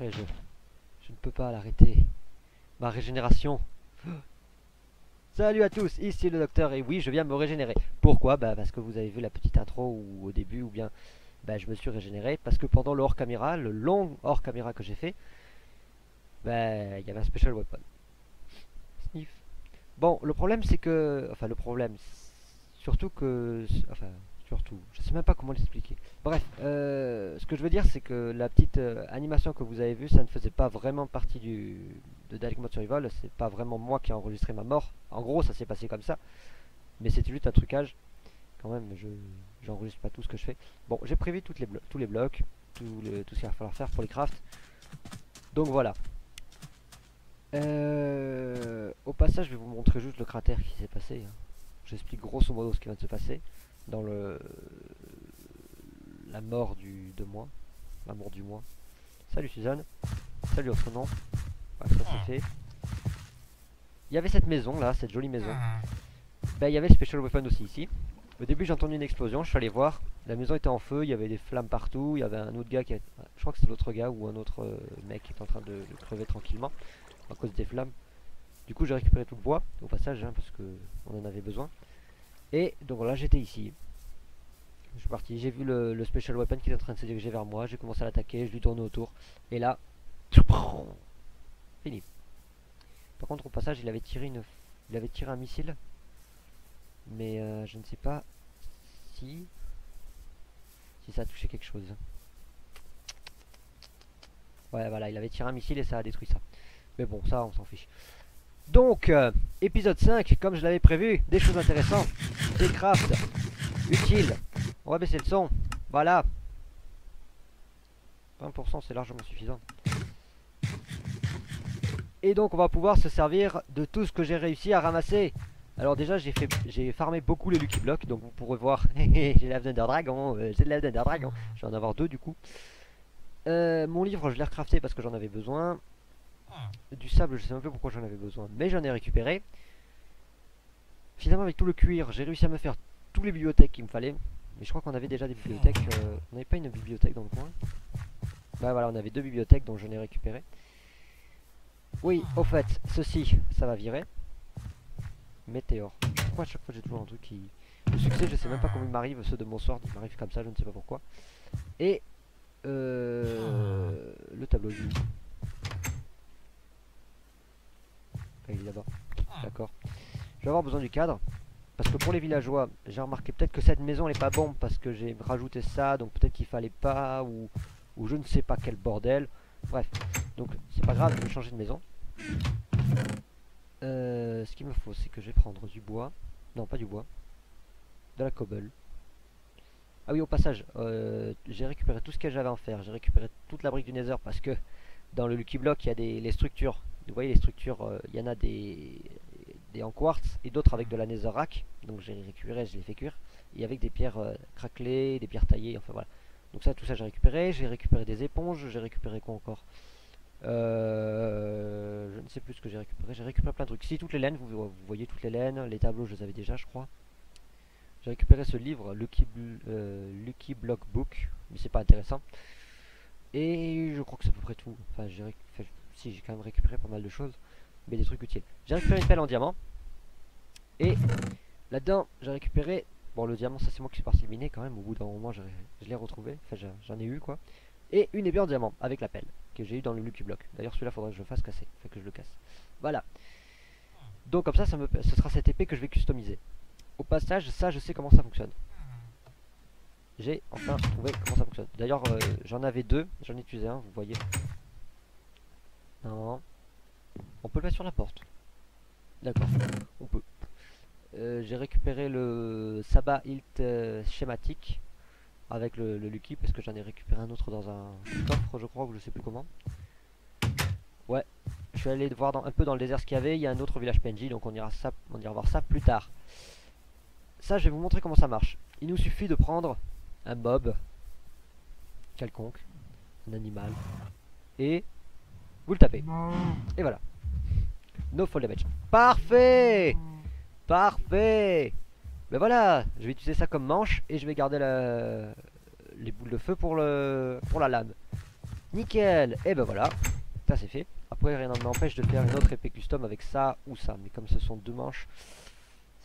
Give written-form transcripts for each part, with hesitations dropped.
après je ne peux pas l'arrêter. Ma régénération. Salut à tous, ici le docteur et oui je viens me régénérer. Pourquoi? Bah parce que vous avez vu la petite intro ou au début ou bien bah, je me suis régénéré parce que pendant le hors caméra, le long hors caméra que j'ai fait, bah il y avait un special weapon. Sniff. Bon le problème c'est que, enfin le problème, surtout que, enfin surtout, je sais même pas comment l'expliquer. Bref, ce que je veux dire c'est que la petite animation que vous avez vue, ça ne faisait pas vraiment partie de Dalek Mode Survival, c'est pas vraiment moi qui ai enregistré ma mort. En gros ça s'est passé comme ça, mais c'était juste un trucage. Quand même, j'enregistre pas tout ce que je fais. Bon, j'ai prévu tous les blocs, tout ce qu'il va falloir faire pour les crafts. Donc voilà. Au passage, je vais vous montrer juste le cratère qui s'est passé. Hein. J'explique grosso modo ce qui vient de se passer dans la mort de moi, la mort du mois. Salut Suzanne, salut autre nom. Ouais, ça c'est fait. Il y avait cette maison là, cette jolie maison. Ben, il y avait le Special Weapon aussi ici. Au début j'ai entendu une explosion, je suis allé voir. La maison était en feu, il y avait des flammes partout. Il y avait un autre gars je crois que c'était l'autre gars ou un autre mec qui était en train de crever tranquillement à cause des flammes. Du coup j'ai récupéré tout le bois au passage hein, parce que on en avait besoin. Et donc voilà, j'étais ici. Je suis parti, j'ai vu le Special Weapon qui était en train de se diriger vers moi. J'ai commencé à l'attaquer, je lui tournais autour. Et là, fini. Par contre au passage il avait tiré un missile. Mais je ne sais pas si ça a touché quelque chose. Ouais voilà, il avait tiré un missile et ça a détruit ça. Mais bon, ça on s'en fiche. Donc, épisode 5, comme je l'avais prévu, des choses intéressantes, des crafts utiles. On va baisser le son, voilà. 20% c'est largement suffisant. Et donc on va pouvoir se servir de tout ce que j'ai réussi à ramasser. Alors déjà j'ai farmé beaucoup les Lucky Blocks, donc vous pourrez voir, j'ai la Thunder Dragon, j'ai de la Thunder Dragon, je vais en avoir deux du coup. Mon livre je l'ai recrafté parce que j'en avais besoin. Du sable je sais même pas pourquoi j'en avais besoin, mais j'en ai récupéré. Finalement avec tout le cuir j'ai réussi à me faire tous les bibliothèques qu'il me fallait. Mais je crois qu'on avait déjà des bibliothèques, on n'avait pas une bibliothèque dans le coin. Bah voilà, on avait deux bibliothèques dont je n'ai récupéré. Oui, au fait, ceci, ça va virer. Météore. Pourquoi à chaque fois j'ai toujours un truc qui... Le succès, je sais même pas comment il m'arrive, ceux de mon sort, il m'arrive comme ça, je ne sais pas pourquoi. Et... le tableau du... Ah, il est là-bas. D'accord. Je vais avoir besoin du cadre. Parce que pour les villageois, j'ai remarqué peut-être que cette maison n'est pas bonne parce que j'ai rajouté ça, donc peut-être qu'il fallait pas, ou je ne sais pas quel bordel. Bref, donc c'est pas grave, je vais changer de maison. Ce qu'il me faut, c'est que je vais prendre du bois. Non, pas du bois. De la cobble. Ah oui, au passage, j'ai récupéré tout ce que j'avais à en faire. J'ai récupéré toute la brique du Nether parce que dans le Lucky Block, il y a les structures. Vous voyez, les structures, il y en a des en quartz et d'autres avec de la netherrack. Donc j'ai récupéré, je les fait cuire. Et avec des pierres craquelées, des pierres taillées, enfin voilà. Donc ça, tout ça j'ai récupéré. J'ai récupéré des éponges. J'ai récupéré quoi encore? Je ne sais plus ce que j'ai récupéré. J'ai récupéré plein de trucs. Si, toutes les laines, vous voyez toutes les laines. Les tableaux, je les avais déjà, je crois. J'ai récupéré ce livre, Lucky Block Book. Mais c'est pas intéressant. Et je crois que c'est à peu près tout. Enfin, si, j'ai quand même récupéré pas mal de choses. Mais des trucs utiles. J'ai récupéré une pelle en diamant. Et là-dedans, j'ai récupéré... Bon, le diamant, ça c'est moi qui suis parti le miner quand même. Au bout d'un moment, je l'ai retrouvé. Enfin, j'en ai eu quoi. Et une épée en diamant avec la pelle que j'ai eu dans le Lucky Block. D'ailleurs, celui-là, faudrait que je le fasse casser. Enfin, que je le casse. Voilà. Donc, comme ça, ce sera cette épée que je vais customiser. Au passage, ça, je sais comment ça fonctionne. J'ai enfin trouvé comment ça fonctionne. D'ailleurs, j'en avais deux. J'en ai utilisé un, vous voyez. Non. On peut le mettre sur la porte. D'accord, on peut. J'ai récupéré le Sabbat Hilt schématique avec le Lucky parce que j'en ai récupéré un autre dans un coffre, je crois, ou je sais plus comment. Ouais, je suis allé voir un peu dans le désert ce qu'il y avait. Il y a un autre village PNJ, donc on ira voir ça plus tard. Ça, je vais vous montrer comment ça marche. Il nous suffit de prendre un mob quelconque, un animal, et vous le tapez. Et voilà. No fall damage. Parfait. Parfait. Ben voilà, je vais utiliser ça comme manche et je vais garder les boules de feu pour la lame. Nickel. Et ben voilà, ça c'est fait. Après rien ne m'empêche de faire une autre épée custom avec ça ou ça. Mais comme ce sont 2 manches,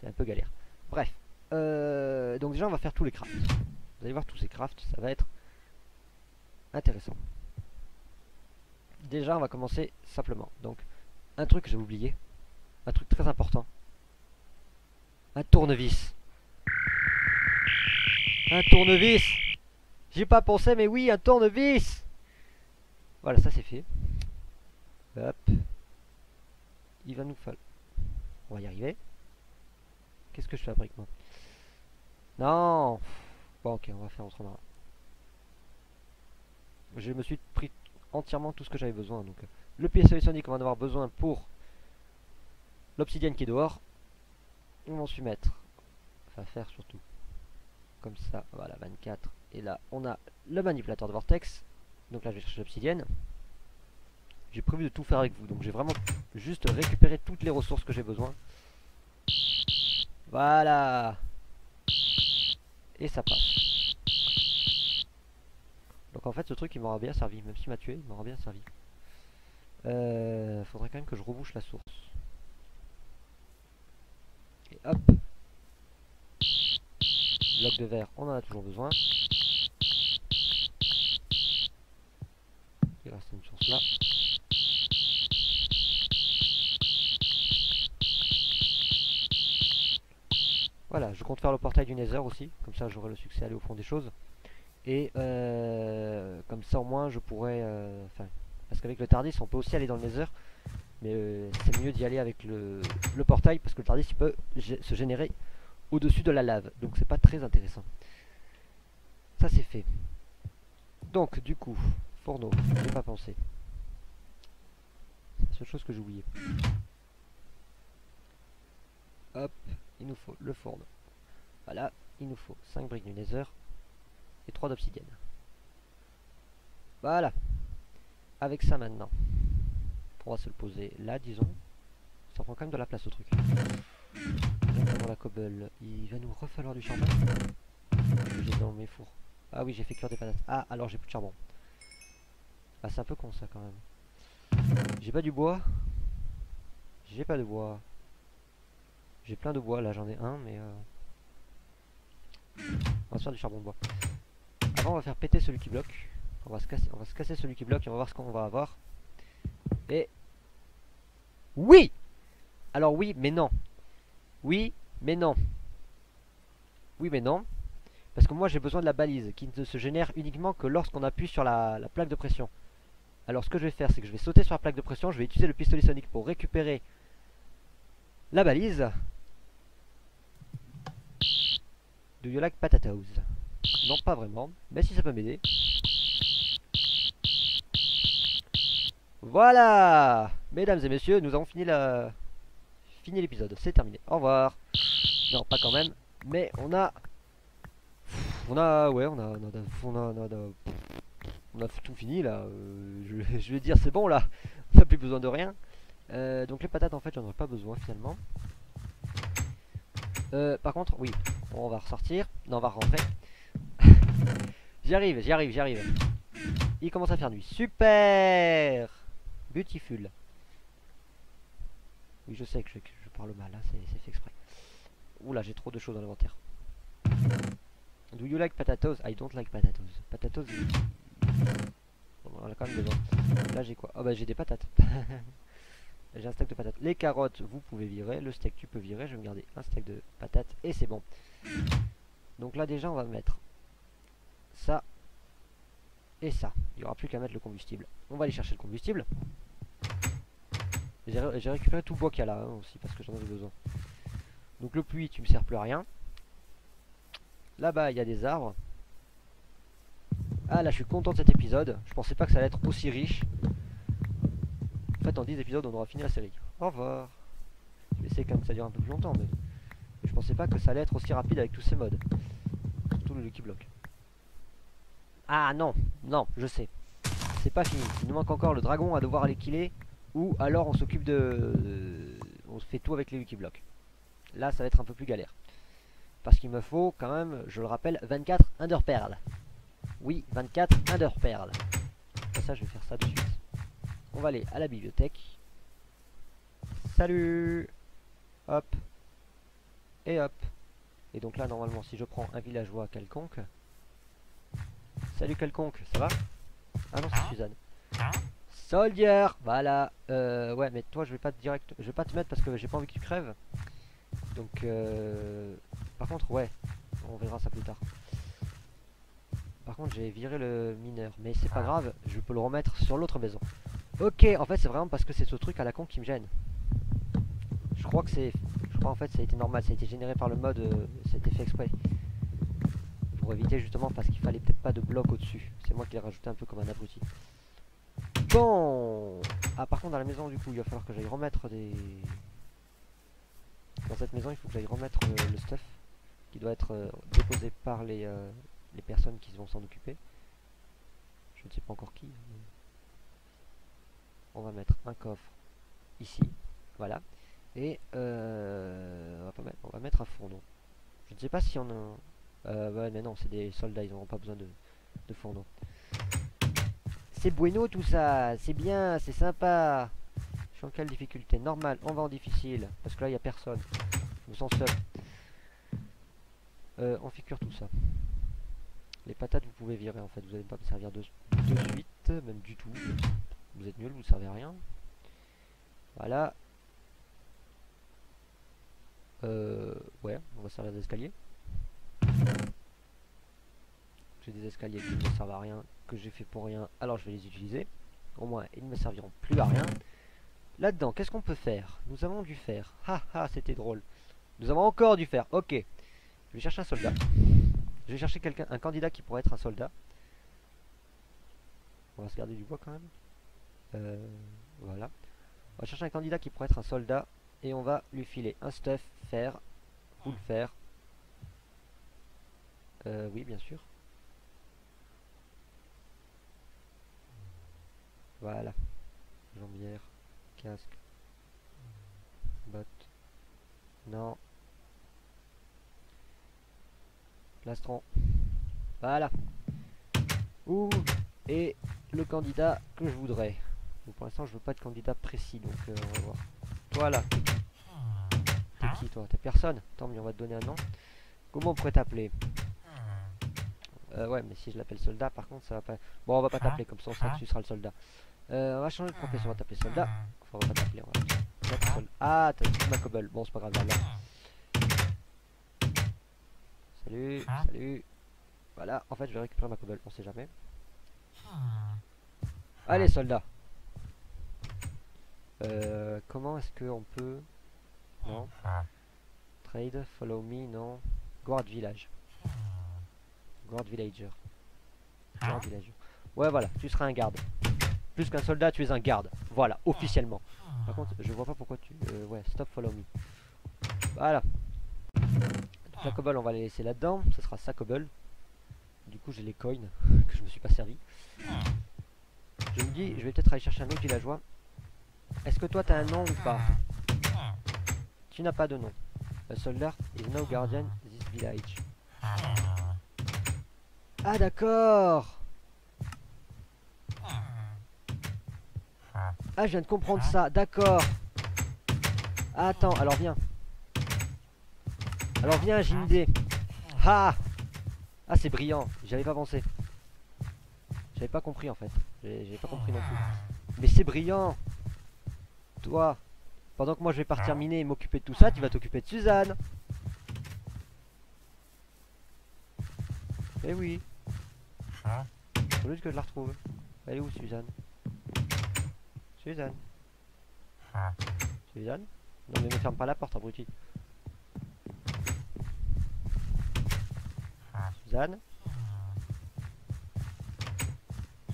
c'est un peu galère. Bref. Donc déjà on va faire tous les crafts. Vous allez voir tous ces crafts, ça va être intéressant. Déjà on va commencer simplement. Donc un truc que j'ai oublié. Un truc très important. Un tournevis. Un tournevis. J'y ai pas pensé mais oui un tournevis. Voilà ça c'est fait. Hop. Il va nous falloir. On va y arriver. Qu'est-ce que je fabrique moi? Non. Bon ok on va faire autrement. Je me suis pris entièrement tout ce que j'avais besoin. Donc le pistolet sonique on va en avoir besoin pour l'obsidienne qui est dehors. On va s'y mettre. Enfin faire surtout. Comme ça. Voilà 24. Et là on a le manipulateur de vortex. Donc là je vais chercher l'obsidienne. J'ai prévu de tout faire avec vous. Donc j'ai vraiment juste récupéré toutes les ressources que j'ai besoin. Voilà. Et ça passe. Donc en fait ce truc il m'aura bien servi. Même s'il m'a tué il m'aura bien servi. Faudrait quand même que je rebouche la source. Et hop. Bloc de verre on en a toujours besoin. Il reste une source là. Voilà, je compte faire le portail du Nether aussi, comme ça j'aurai le succès à aller au fond des choses. Et comme ça au moins je pourrais... parce qu'avec le Tardis on peut aussi aller dans le Nether. Mais c'est mieux d'y aller avec le portail parce que le Tardis il peut se générer au-dessus de la lave. Donc c'est pas très intéressant. Ça c'est fait. Donc du coup, fourneau, j'ai pas pensé. C'est la seule chose que j'ai oublié. Hop, il nous faut le fourneau. Voilà, il nous faut 5 briques du Nether et 3 d'obsidienne. Voilà. Avec ça maintenant, on va se le poser là, disons. Ça prend quand même de la place au truc. Dans la cobble, il va nous refalloir du charbon. J'ai dans mes fours. Ah oui, j'ai fait cuire des patates. Ah, alors j'ai plus de charbon. Ah, c'est un peu con ça quand même. J'ai pas du bois. J'ai pas de bois. J'ai plein de bois, là j'en ai un, mais on va se faire du charbon de bois. Avant on va faire péter celui qui bloque. On va se casser celui qui bloque et on va voir ce qu'on va avoir. Et... Oui! Alors oui, mais non. Oui, mais non. Oui, mais non. Parce que moi j'ai besoin de la balise qui ne se génère uniquement que lorsqu'on appuie sur la plaque de pression. Alors ce que je vais faire c'est que je vais sauter sur la plaque de pression. Je vais utiliser le pistolet sonique pour récupérer la balise. Do you like potatoes? Non, pas vraiment, mais si ça peut m'aider. Voilà, mesdames et messieurs, nous avons fini l'épisode. C'est terminé. Au revoir. Non, pas quand même, mais on a tout fini là. Je vais dire c'est bon là. On n'a plus besoin de rien. Donc les patates en fait j'en aurais pas besoin finalement. Par contre, oui, on va ressortir. Non, on va rentrer. J'y arrive. Il commence à faire nuit. Super! Beautiful. Oui, je sais que je parle mal, hein, c'est fait exprès. Oula, j'ai trop de choses dans l'inventaire. Do you like potatoes? I don't like potatoes. Potatoes, on en a quand même besoin. Là, j'ai quoi? Oh bah, j'ai des patates. J'ai un steak de patates. Les carottes, vous pouvez virer. Le steak, tu peux virer. Je vais me garder un steak de patates. Et c'est bon. Donc là, déjà, on va mettre ça et ça. Il n'y aura plus qu'à mettre le combustible. On va aller chercher le combustible. J'ai récupéré tout le bois qu'il y a là hein, aussi parce que j'en avais besoin. Donc le puits, tu me sers plus à rien. Là-bas, il y a des arbres. Ah là, je suis content de cet épisode. Je pensais pas que ça allait être aussi riche. En fait, en 10 épisodes, on aura fini la série. Au revoir. Je vais essayer quand même que ça dure un peu plus longtemps, mais je pensais pas que ça allait être aussi rapide avec tous ces modes. Surtout le Lucky Block. Ah non, non, je sais. C'est pas fini. Il nous manque encore le dragon à devoir aller killer. Ou alors on s'occupe on fait tout avec les Lucky Blocks. Là, ça va être un peu plus galère. Parce qu'il me faut quand même, je le rappelle, 24 Ender Pearls. Oui, 24 Ender Pearls. Après ça, je vais faire ça de suite. On va aller à la bibliothèque. Salut. Hop. Et hop. Et donc là, normalement, si je prends un villageois quelconque. Salut quelconque, ça va? Ah non, c'est Suzanne. Soldier. Voilà. Ouais, mais toi, je vais pas te mettre parce que j'ai pas envie que tu crèves. Donc, par contre, ouais. On verra ça plus tard. Par contre, j'ai viré le mineur. Mais c'est pas grave, je peux le remettre sur l'autre maison. Ok, en fait, c'est vraiment parce que c'est ce truc à la con qui me gêne. Je crois en fait ça a été normal, ça a été généré par le mode, ça a été fait exprès. Pour éviter justement parce qu'il fallait peut-être pas de bloc au-dessus. C'est moi qui l'ai rajouté un peu comme un abruti. Bon. Ah par contre dans la maison du coup il va falloir que j'aille remettre des... Dans cette maison il faut que j'aille remettre le stuff qui doit être déposé par les personnes qui vont s'en occuper. Je ne sais pas encore qui. Mais... On va mettre un coffre ici. Voilà. Et on va mettre un fourneau. Je ne sais pas si on a... ouais mais non c'est des soldats, ils n'auront pas besoin de fourneau. C'est bueno tout ça, c'est bien, c'est sympa. Je suis en quelle difficulté? Normal, on va en difficile. Parce que là il n'y a personne. Je me sens seul. On figure tout ça. Les patates vous pouvez virer en fait, vous n'allez pas me servir de suite, même du tout. Vous êtes nuls, vous ne servez à rien. Voilà. Ouais, on va servir d'escalier. J'ai des escaliers qui ne me servent à rien, que j'ai fait pour rien, alors je vais les utiliser. Au moins, ils ne me serviront plus à rien. Là-dedans, qu'est-ce qu'on peut faire? Nous avons du fer. Ha ha, c'était drôle. Nous avons encore du fer. Ok. Je vais chercher un soldat. Je vais chercher quelqu'un, un candidat qui pourrait être un soldat. On va se garder du bois quand même. Voilà. On va chercher un candidat qui pourrait être un soldat. Et on va lui filer un stuff, fer, full fer. Oui, bien sûr. Voilà. Jambière, casque, bottes. Non. Plastron. Voilà. Ouh. Et le candidat que je voudrais. Donc pour l'instant, je veux pas de candidat précis. Donc on va voir. Toi là. T'es qui toi? T'es personne? Tant mieux, on va te donner un nom. Comment on pourrait t'appeler? Ouais, mais si je l'appelle soldat, par contre, ça va pas. Bon, on va pas t'appeler comme ça, on sait que tu seras le soldat. On va changer de profession, on va t'appeler soldat. Enfin, on va pas t'appeler, on va t'appeler soldat. Ah, t'as ma cobble. Bon, c'est pas grave, là. Salut, salut. Voilà, en fait, je vais récupérer ma cobble, on sait jamais. Allez, soldat. Comment est-ce qu'on peut... Non. Trade, follow me, non. Guard village. Guard villager. Guard villager. Ouais, voilà, tu seras un garde. Plus qu'un soldat, tu es un garde. Voilà, officiellement. Par contre, je vois pas pourquoi tu... ouais, stop follow me. Voilà. Donc, la cobble, on va les laisser là-dedans. Ce sera sa cobble. Du coup, j'ai les coins que je me suis pas servi. Je me dis, je vais peut-être aller chercher un autre villageois. Est-ce que toi, t'as un nom ou pas? Tu n'as pas de nom. A soldier is now guardian this village. Ah, d'accord. Ah, je viens de comprendre ça. D'accord. Attends, alors viens. Alors viens, j'ai une idée. Ah. Ah, c'est brillant. J'avais pas pensé. J'avais pas compris en fait. J'avais pas compris non plus. Mais c'est brillant. Toi, pendant que moi je vais partir miner et m'occuper de tout ça, tu vas t'occuper de Suzanne. Eh oui. Faut juste que je la retrouve. Elle est où Suzanne? Suzanne. Suzanne? Non mais ne ferme pas la porte, abruti. Suzanne.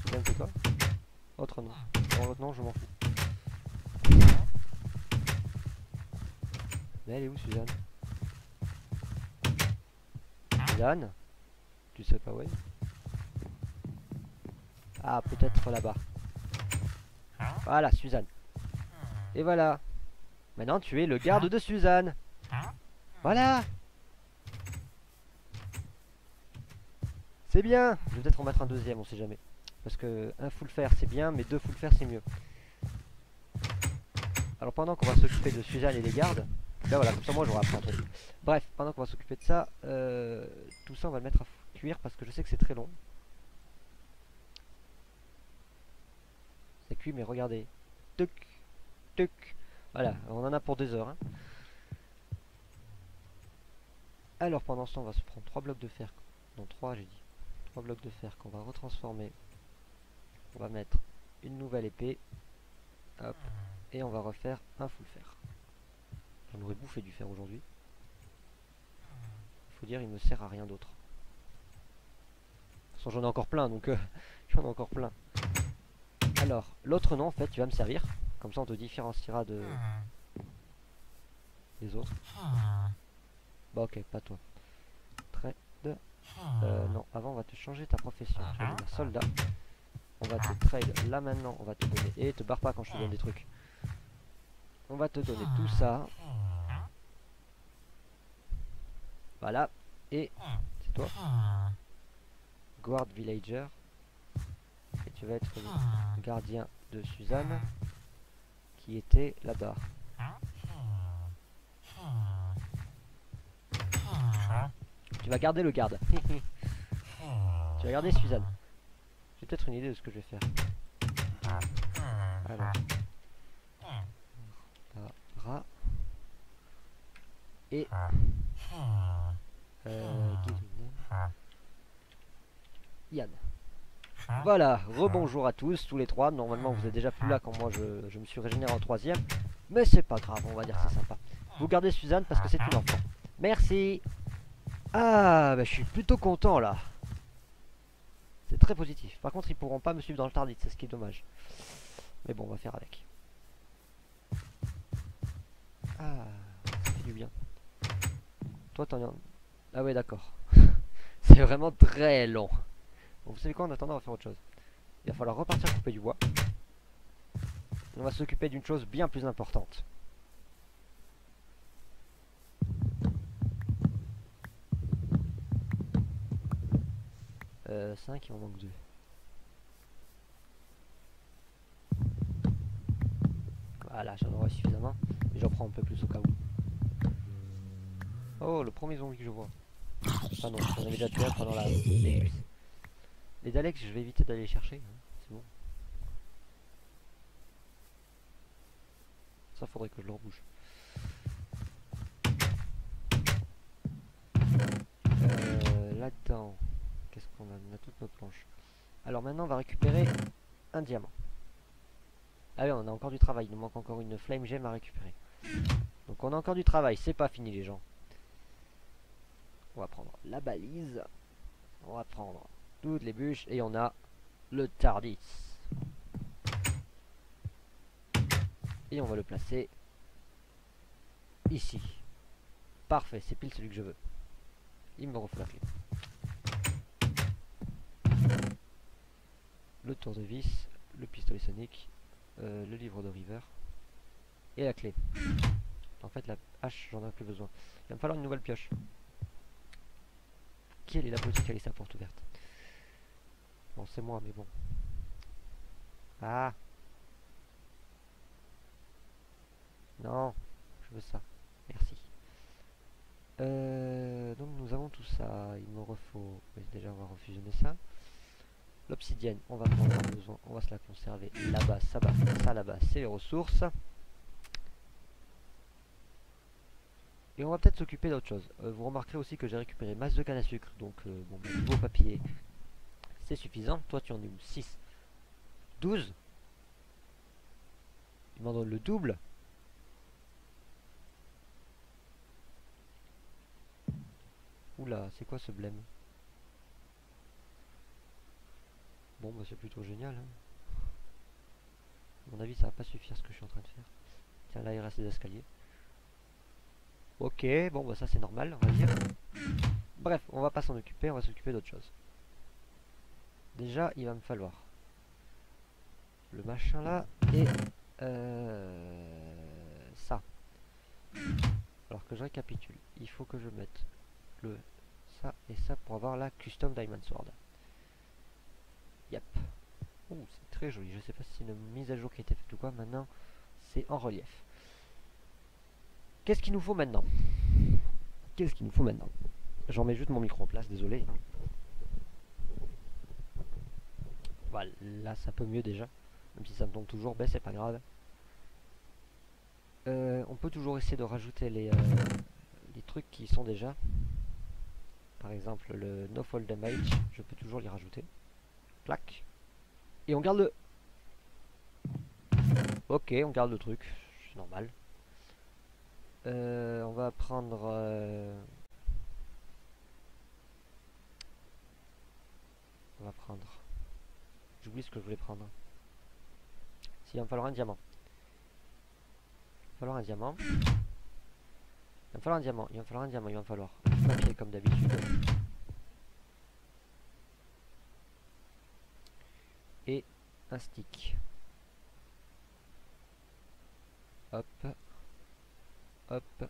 Suzanne c'est quoi? Autre nom. Non, autre nom je m'en fous. Mais elle est où Suzanne? Suzanne? Tu sais pas où elle est? Ah peut-être là-bas. Voilà Suzanne. Et voilà. Maintenant tu es le garde de Suzanne. Voilà. C'est bien. Je vais peut-être en mettre un deuxième, on sait jamais. Parce que un full fer c'est bien, mais deux full fer c'est mieux. Alors pendant qu'on va s'occuper de Suzanne et des gardes, ben voilà, comme ça moi j'aurai appris un truc. Bref, pendant qu'on va s'occuper de ça, tout ça on va le mettre à cuire parce que je sais que c'est très long. C'est cuit, mais regardez. Tuc, tuc. Voilà, on en a pour 2 heures. Hein. Alors pendant ce temps, on va se prendre 3 blocs de fer. Non, 3 j'ai dit. 3 blocs de fer qu'on va retransformer. On va mettre une nouvelle épée. Hop. Et on va refaire un full fer. J'en aurais bouffé du fer aujourd'hui. Il faut dire, il me sert à rien d'autre. De toute façon, j'en ai encore plein, donc j'en ai encore plein. Alors, l'autre nom, en fait, tu vas me servir. Comme ça, on te différenciera des autres. Bah ok, pas toi. Trade. Non, avant, on va te changer ta profession. Je vais devenir soldat. On va te trade là maintenant. On va te donner... Et te barre pas quand je te donne des trucs. On va te donner tout ça. Voilà. Et c'est toi. Guard Villager. Et tu vas être le gardien de Suzanne. Qui était là-bas. Tu vas garder le garde. Tu vas garder Suzanne. J'ai peut-être une idée de ce que je vais faire. Alors. Rat. Et. Yann. Voilà, rebonjour à tous les trois. Normalement vous êtes déjà plus là quand moi je me suis régénéré en troisième. Mais c'est pas grave, on va dire que c'est sympa. Vous gardez Suzanne parce que c'est une enfant. Merci. Ah, bah je suis plutôt content là. C'est très positif. Par contre ils pourront pas me suivre dans le Tardis, c'est ce qui est dommage. Mais bon, on va faire avec. Ah, ça fait du bien. Toi t'en as... Ah ouais d'accord. C'est vraiment très long. Bon, vous savez quoi, en attendant on va faire autre chose. Il va falloir repartir couper du bois. On va s'occuper d'une chose bien plus importante. 5, il en manque 2. Voilà, j'en aurai suffisamment. Mais j'en prends un peu plus au cas où. Oh, le premier zombie que je vois. Ah non, j'en avais déjà tué un pendant la... Les Daleks, je vais éviter d'aller les chercher. Hein. C'est bon. Ça, faudrait que je le rebouge. Là-dedans, qu'est-ce qu'on a? On a toutes nos planches. Alors maintenant, on va récupérer un diamant. Ah oui, on a encore du travail. Il nous manque encore une flame gem à récupérer. Donc on a encore du travail. C'est pas fini, les gens. On va prendre la balise. On va prendre toutes les bûches. Et on a le Tardis. Et on va le placer ici. Parfait, c'est pile celui que je veux. Il me refoule la clé. Le tournevis, le pistolet sonique, le livre de River et la clé. En fait, la hache, j'en ai plus besoin. Il va me falloir une nouvelle pioche. Quelle est la boutique qui a laissé la porte ouverte? Bon, c'est moi, mais bon. Ah! Non, je veux ça. Merci. Donc nous avons tout ça. Il me refaut... Oui, déjà, on va refusionner ça. L'obsidienne, on va prendre besoin. On va se la conserver là-bas. Ça là-bas, c'est les ressources. Et on va peut-être s'occuper d'autre chose. Vous remarquerez aussi que j'ai récupéré masse de canne à sucre. Donc, bon, bah, niveau papier, c'est suffisant. Toi, tu en es où? 6. 12. Il m'en donne le double. Oula, c'est quoi ce blême? Bon, bah c'est plutôt génial. Hein. À mon avis, ça va pas suffire ce que je suis en train de faire. Tiens, là, il reste des escaliers. Ok, bon, bah ça c'est normal, on va dire. Bref, on va pas s'en occuper, on va s'occuper d'autre chose. Déjà, il va me falloir le machin là et ça. Alors que je récapitule, il faut que je mette le ça et ça pour avoir la custom diamond sword. Yep. Oh, c'est très joli. Je sais pas si c'est une mise à jour qui a été faite ou quoi. Maintenant, c'est en relief. Qu'est-ce qu'il nous faut maintenant? Qu'est-ce qu'il nous faut maintenant? J'en mets juste mon micro en place, désolé. Voilà, là ça peut mieux déjà. Même si ça me tombe toujours, ben c'est pas grave. On peut toujours essayer de rajouter les trucs qui sont déjà. Par exemple le no fall damage, je peux toujours les rajouter. Clac. Et on garde le... Ok, on garde le truc, c'est normal. On va prendre... On va prendre... J'oublie ce que je voulais prendre. Si, il va me falloir un diamant. Il va me falloir un diamant. Il va me falloir un diamant, il va me falloir un diamant, il va me falloir du papier comme d'habitude. Et un stick. Hop. Hop.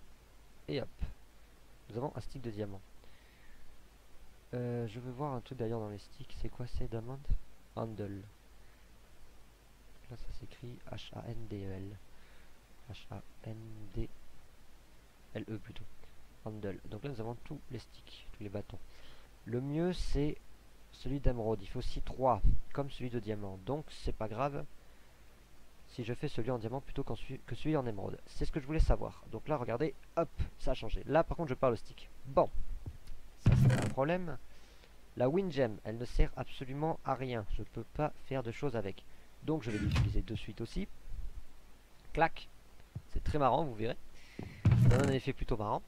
Et hop. Nous avons un stick de diamant. Je veux voir un truc d'ailleurs dans les sticks. C'est quoi? C'est diamond? Handle. Là ça s'écrit H-A-N-D-E-L. H-A-N-D-L-E plutôt. Handle. Donc là nous avons tous les sticks, tous les bâtons. Le mieux c'est celui d'émeraude. Il faut aussi 3 comme celui de diamant. Donc c'est pas grave si je fais celui en diamant plutôt que celui en émeraude. C'est ce que je voulais savoir. Donc là regardez, hop, ça a changé. Là par contre je perds le stick. Bon, ça c'est pas un problème. La Wingem, elle ne sert absolument à rien. Je ne peux pas faire de choses avec. Donc je vais l'utiliser de suite aussi. Clac. C'est très marrant, vous verrez. Ça donne un effet plutôt marrant.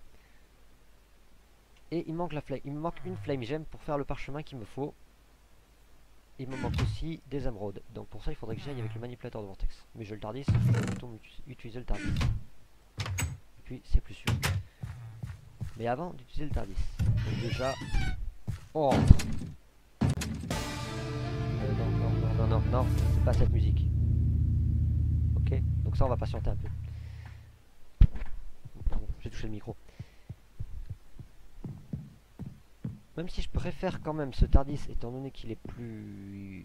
Et il manque la flame. Il me manque une flame gem pour faire le parchemin qu'il me faut. Il me manque aussi des émeraudes. Donc pour ça, il faudrait que j'aille avec le manipulateur de vortex. Mais je le tardis, je vais plutôt utiliser le tardis. Et puis c'est plus sûr. Mais avant d'utiliser le tardis. Donc déjà... Oh non, c'est pas cette musique. Ok, donc ça on va patienter un peu. Pardon, j'ai touché le micro. Même si je préfère quand même ce Tardis, étant donné qu'il est plus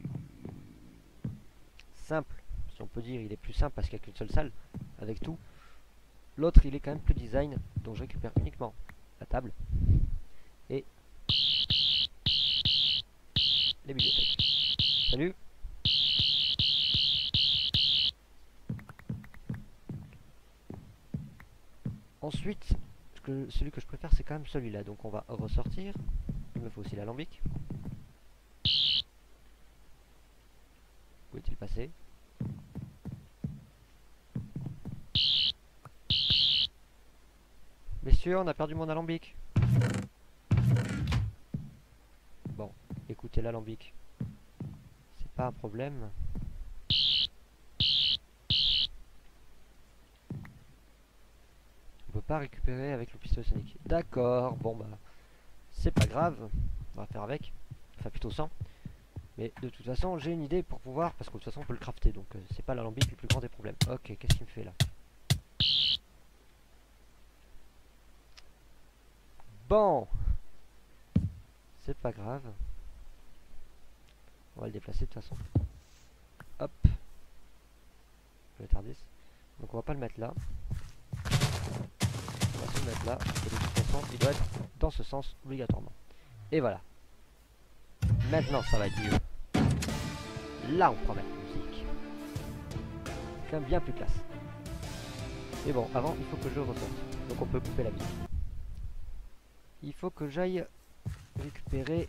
simple, si on peut dire, il est plus simple parce qu'il n'y a qu'une seule salle avec tout. L'autre il est quand même plus design, donc je récupère uniquement la table et les bibliothèques. Salut. Ensuite, celui que je préfère c'est quand même celui-là, donc on va ressortir. Il me faut aussi l'alambic. Où est-il passé? Messieurs, on a perdu mon alambic. Bon, écoutez l'alambic. C'est pas un problème. On peut pas récupérer avec le pistolet sonique. D'accord, bon bah c'est pas grave. On va faire avec. Enfin plutôt sans. Mais de toute façon j'ai une idée pour pouvoir. Parce que de toute façon on peut le crafter. Donc c'est pas l'alambic le plus grand des problèmes. Ok, qu'est-ce qu'il me fait là? Bon, c'est pas grave. On va le déplacer de toute façon. Hop. Le Tardis. Donc on va pas le mettre là. On va se le mettre là. Et de toute façon il doit être dans ce sens obligatoirement. Et voilà. Maintenant ça va être mieux. Là on prend la musique. C'est quand même bien plus classe. Mais bon, avant il faut que je ressorte. Donc on peut couper la musique. Il faut que j'aille récupérer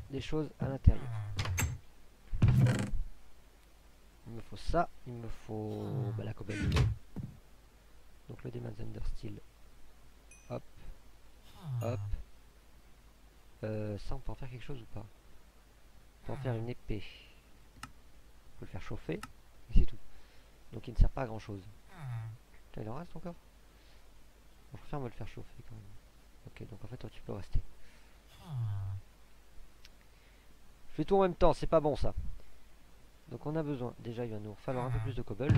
des choses à l'intérieur. Il me faut ça, il me faut la cobble de lait. Donc le Demon's Understeel. Hop. Hop. Ça on peut en faire quelque chose ou pas? On peut en faire une épée. On peut le faire chauffer. Et c'est tout. Donc il ne sert pas à grand chose. Putain, il en reste encore? Je préfère me le faire chauffer quand même. Ok, donc en fait toi tu peux rester. Je fais tout en même temps, c'est pas bon ça. Donc on a besoin, déjà il va nous falloir un peu plus de cobble.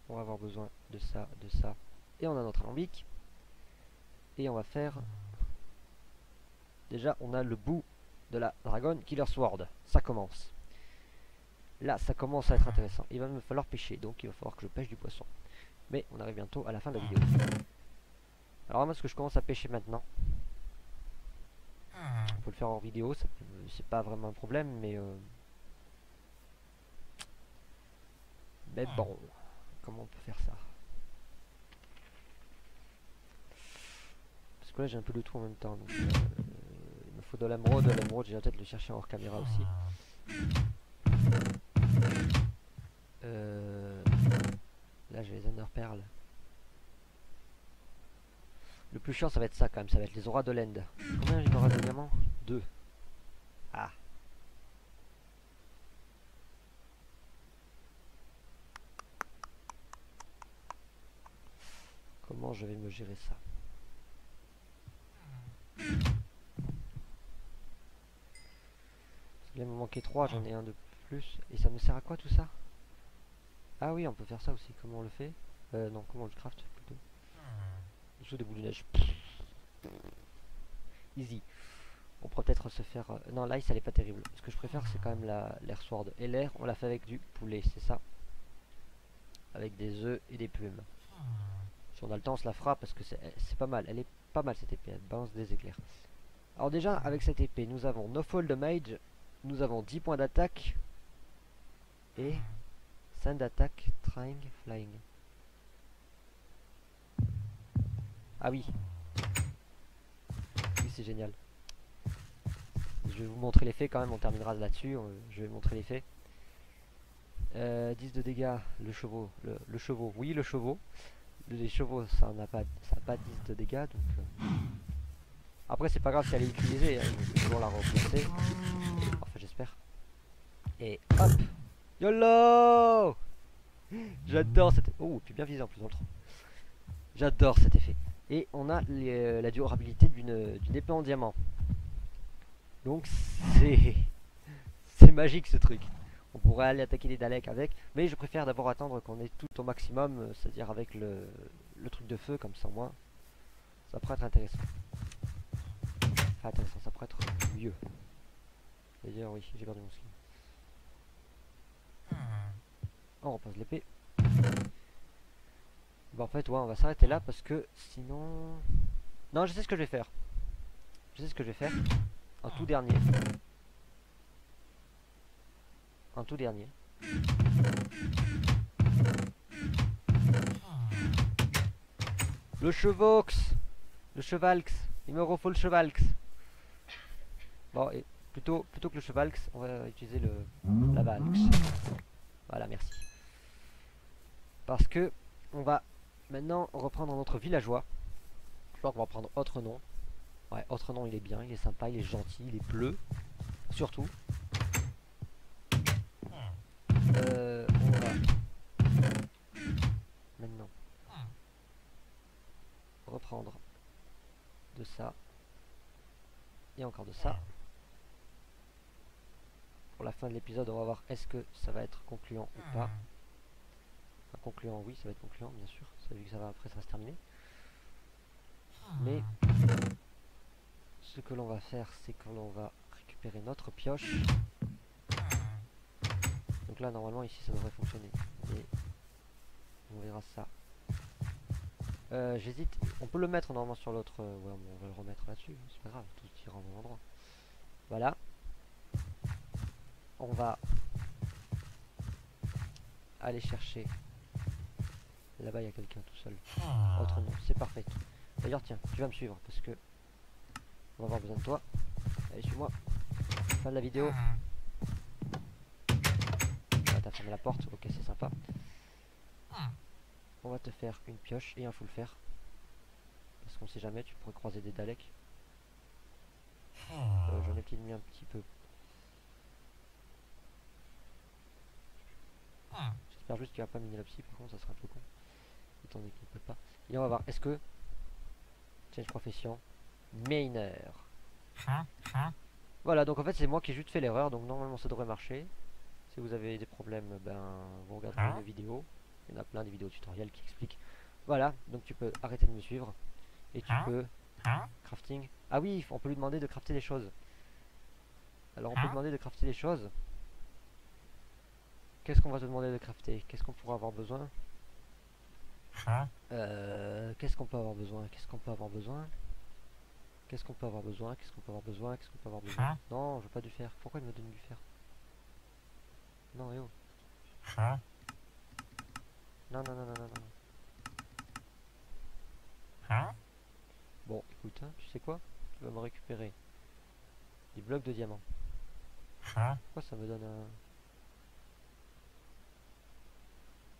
On va avoir besoin de ça, et on a notre alambic. Et on va faire... Déjà on a le bout de la Dragon Killer Sword. Ça commence. Là, ça commence à être intéressant. Il va me falloir pêcher, donc il va falloir que je pêche du poisson. Mais on arrive bientôt à la fin de la vidéo. Alors moi, ce que je commence à pêcher maintenant, on peut le faire en vidéo, c'est pas vraiment un problème, mais bon, comment on peut faire ça? Parce que là j'ai un peu de tout en même temps, donc il me faut de l'émeraude, je vais peut-être le chercher hors caméra aussi. Là j'ai les Ender Perles. Le plus chiant ça va être ça quand même, ça va être les auras de l'End. Combien j'ai d'auras de diamants? 2. Ah. Comment je vais me gérer ça? Il me manquait 3, j'en ai un de plus. Et ça me sert à quoi tout ça? Ah oui, on peut faire ça aussi. Comment on le fait? Non, comment on le craft plutôt? Dessous des boules de neige. Easy. On pourrait peut-être se faire... non, l'ice, elle est pas terrible. Ce que je préfère, c'est quand même l'air sword. Et l'air, on l'a fait avec du poulet, c'est ça? Avec des œufs et des plumes. Si on a le temps, on se la fera parce que c'est pas mal. Elle est pas mal cette épée, elle balance des éclairs. Alors déjà, avec cette épée, nous avons No Fall de Mage. Nous avons 10 points d'attaque. Et 5 d'attaque, Trying, Flying. Ah oui. Oui, c'est génial. Je vais vous montrer l'effet quand même, on terminera là-dessus. Je vais montrer l'effet. 10 de dégâts, le chevaux. Le chevaux, oui, le chevaux. Les chevaux, ça n'a pas 10 de dégâts. Donc, après, c'est pas grave si elle est utilisée. Hein, ils vont la remplacer. Enfin, j'espère. Et hop! YOLO! J'adore cet effet. Oh, puis bien visé en plus dans le trou. J'adore cet effet. Et on a la durabilité d'une épée en diamant. Donc c'est magique ce truc. On pourrait aller attaquer les Daleks avec, mais je préfère d'abord attendre qu'on ait tout au maximum, c'est-à-dire avec le truc de feu, comme ça au moins ça pourrait être intéressant. Enfin intéressant, ça pourrait être mieux. D'ailleurs oui, j'ai perdu mon skin. On repasse l'épée. Bon en fait ouais, on va s'arrêter là parce que sinon... Non, je sais ce que je vais faire. Je sais ce que je vais faire. Un tout dernier. Un tout dernier. Le chevox. Le chevalx. Il me refaut le chevalx. Bon, et plutôt que le chevalx, on va utiliser la valx. Voilà, merci. Parce que on va maintenant reprendre notre villageois. Je crois qu'on va prendre autre nom. Ouais, autre nom, il est bien, il est sympa, il est gentil, il est bleu. Surtout. On va maintenant reprendre de ça et encore de ça. Pour la fin de l'épisode, on va voir est-ce que ça va être concluant ou pas. Enfin, concluant, oui, ça va être concluant, bien sûr. Ça, vu que ça va après, ça va se terminer. Mais ce que l'on va faire, c'est que l'on va récupérer notre pioche. Donc là, normalement, ici, ça devrait fonctionner. Et on verra ça. J'hésite. On peut le mettre normalement sur l'autre. Ouais, on va le remettre là-dessus. C'est pas grave, tout ira au bon endroit. Voilà. On va aller chercher. Là-bas, il y a quelqu'un tout seul. Autrement, c'est parfait. D'ailleurs, tiens, tu vas me suivre parce que on va avoir besoin de toi. Allez, suis-moi. Fin de la vidéo. Ah, t'as fermé la porte. Ok, c'est sympa. On va te faire une pioche et un full fer. Parce qu'on sait jamais, tu pourrais croiser des Daleks. J'en ai peut-être mis un petit peu. J'espère juste qu'il va pas miner la psy, par contre ça serait un peu con. Étant donné qu'il ne peut pas. Et on va voir, est-ce que... Change profession. Miner. Voilà, donc en fait c'est moi qui ai juste fait l'erreur, donc normalement ça devrait marcher. Si vous avez des problèmes, ben vous regarderez une vidéo. Il y en a plein des vidéos tutoriels qui expliquent. Voilà, donc tu peux arrêter de me suivre. Et tu peux... Crafting. Ah oui, on peut lui demander de crafter des choses. Alors on peut demander de crafter des choses. Qu'est-ce qu'on va te demander de crafter? Qu'est-ce qu'on pourra avoir besoin? Qu'est-ce qu'on peut avoir besoin? Qu'est-ce qu'on peut avoir besoin? Qu'est-ce qu'on peut avoir besoin? Qu'est-ce qu'on peut avoir besoin? Qu'est-ce qu'on peut avoir besoin? Non, je veux pas du fer. Pourquoi il me donne du fer? Non, et oh. Non, non, non, non, non, non. Bon, écoute, hein, tu sais quoi? Tu vas me récupérer des blocs de diamants. Pourquoi ça me donne un...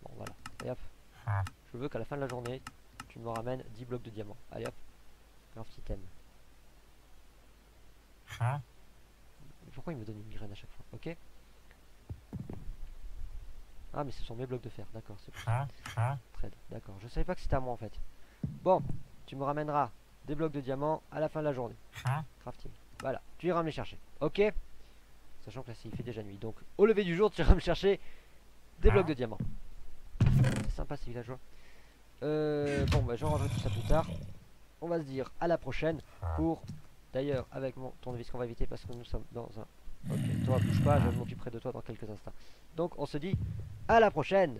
Bon, voilà. Et hop. Je veux qu'à la fin de la journée, tu me ramènes 10 blocs de diamants. Allez hop. Craft item. Pourquoi il me donne une migraine à chaque fois? Ok. Ah, mais ce sont mes blocs de fer. D'accord, c'est pour ça. Trade. D'accord. Je savais pas que c'était à moi en fait. Bon, tu me ramèneras des blocs de diamants à la fin de la journée. Crafting. Voilà. Tu iras me les chercher. Ok. Sachant que là, il fait déjà nuit. Donc, au lever du jour, tu iras me chercher des blocs de diamants. C'est sympa ces villageois. Bon, bah, j'en rendrai tout ça plus tard. On va se dire à la prochaine pour... D'ailleurs, avec mon tournevis qu'on va éviter parce que nous sommes dans un... Ok, toi bouge pas, je m'occuperai de toi dans quelques instants. Donc on se dit à la prochaine.